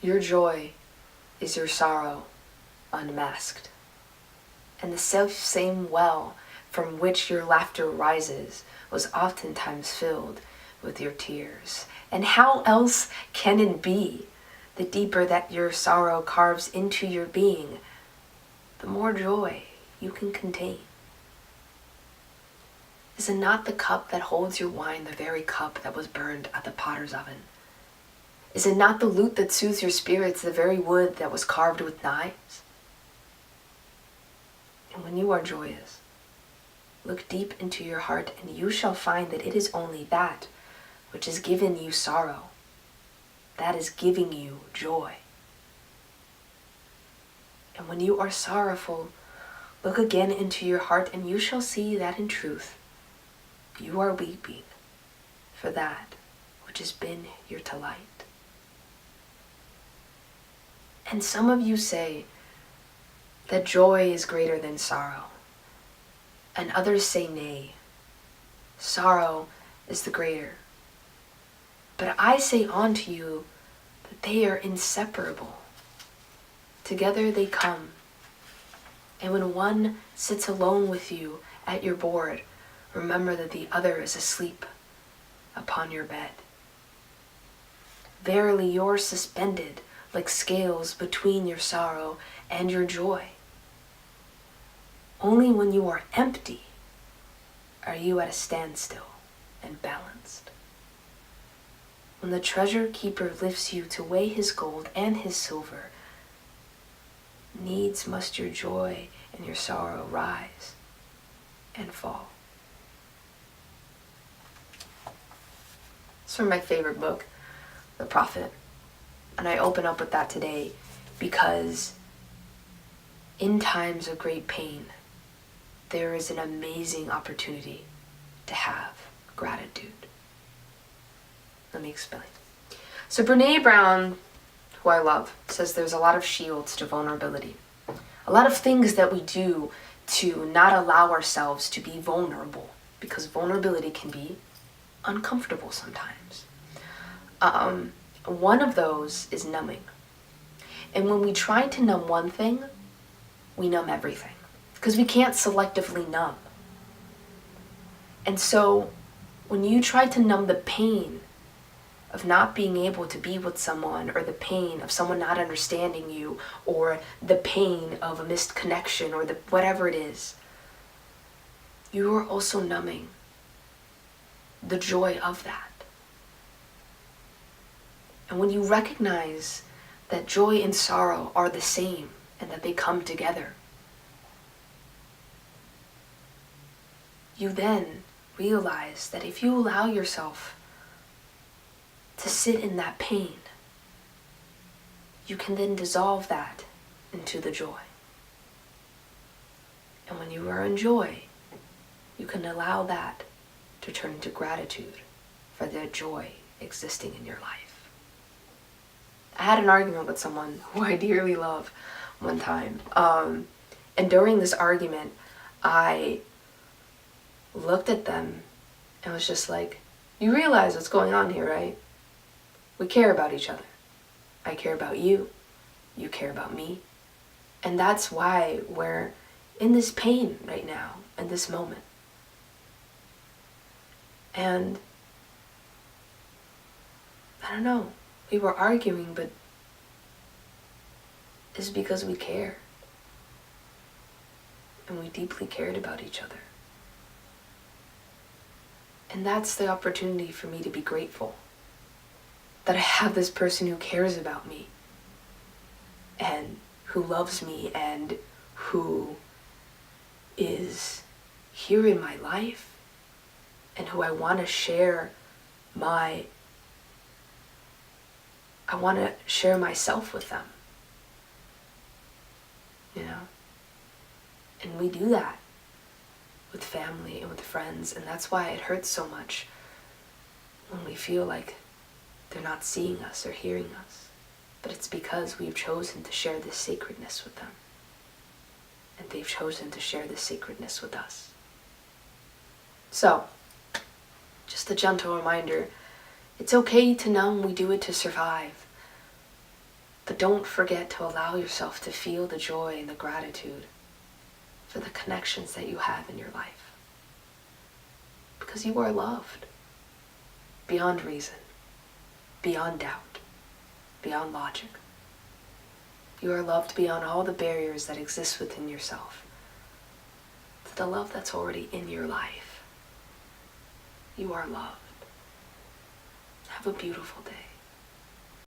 Your joy is your sorrow unmasked. And the self-same well from which your laughter rises was oftentimes filled with your tears. And how else can it be? The deeper that your sorrow carves into your being, the more joy you can contain. Is it not the cup that holds your wine the very cup that was burned at the potter's oven? Is it not the lute that soothes your spirits the very wood that was carved with knives? And when you are joyous, look deep into your heart, and you shall find that it is only that which has given you sorrow that is giving you joy. And when you are sorrowful, look again into your heart, and you shall see that in truth you are weeping for that which has been your delight. And some of you say that joy is greater than sorrow, and others say nay, sorrow is the greater. But I say unto you that they are inseparable. Together they come. And when one sits alone with you at your board, remember that the other is asleep upon your bed. Verily, you're suspended like scales between your sorrow and your joy. Only when you are empty are you at a standstill and balanced. When the treasure keeper lifts you to weigh his gold and his silver, needs must your joy and your sorrow rise and fall. It's from my favorite book, The Prophet. And I open up with that today because in times of great pain, there is an amazing opportunity to have gratitude. Let me explain. So Brene Brown, who I love, says there's a lot of shields to vulnerability. A lot of things that we do to not allow ourselves to be vulnerable, because vulnerability can be uncomfortable sometimes. One of those is numbing. And when we try to numb one thing, we numb everything, because we can't selectively numb. And so when you try to numb the pain of not being able to be with someone, or the pain of someone not understanding you, or the pain of a missed connection, or whatever it is, you are also numbing the joy of that. And when you recognize that joy and sorrow are the same and that they come together, you then realize that if you allow yourself to sit in that pain, you can then dissolve that into the joy. And when you are in joy, you can allow that to turn into gratitude for the joy existing in your life. I had an argument with someone who I dearly love one time. And during this argument, I looked at them and was just like, you realize what's going on here, right? We care about each other. I care about you. You care about me. And that's why we're in this pain right now, in this moment. And I don't know, we were arguing, but it's because we care. And we deeply cared about each other. And that's the opportunity for me to be grateful that I have this person who cares about me and who loves me and who is here in my life and who I want to share myself with them, you know? And we do that with family and with friends, and that's why it hurts so much when we feel like they're not seeing us or hearing us. But it's because we've chosen to share this sacredness with them. And they've chosen to share this sacredness with us. So, just a gentle reminder, it's okay to numb, we do it to survive. But don't forget to allow yourself to feel the joy and the gratitude for the connections that you have in your life. Because you are loved beyond reason, beyond doubt, beyond logic. You are loved beyond all the barriers that exist within yourself. To the love that's already in your life. You are loved. Have a beautiful day.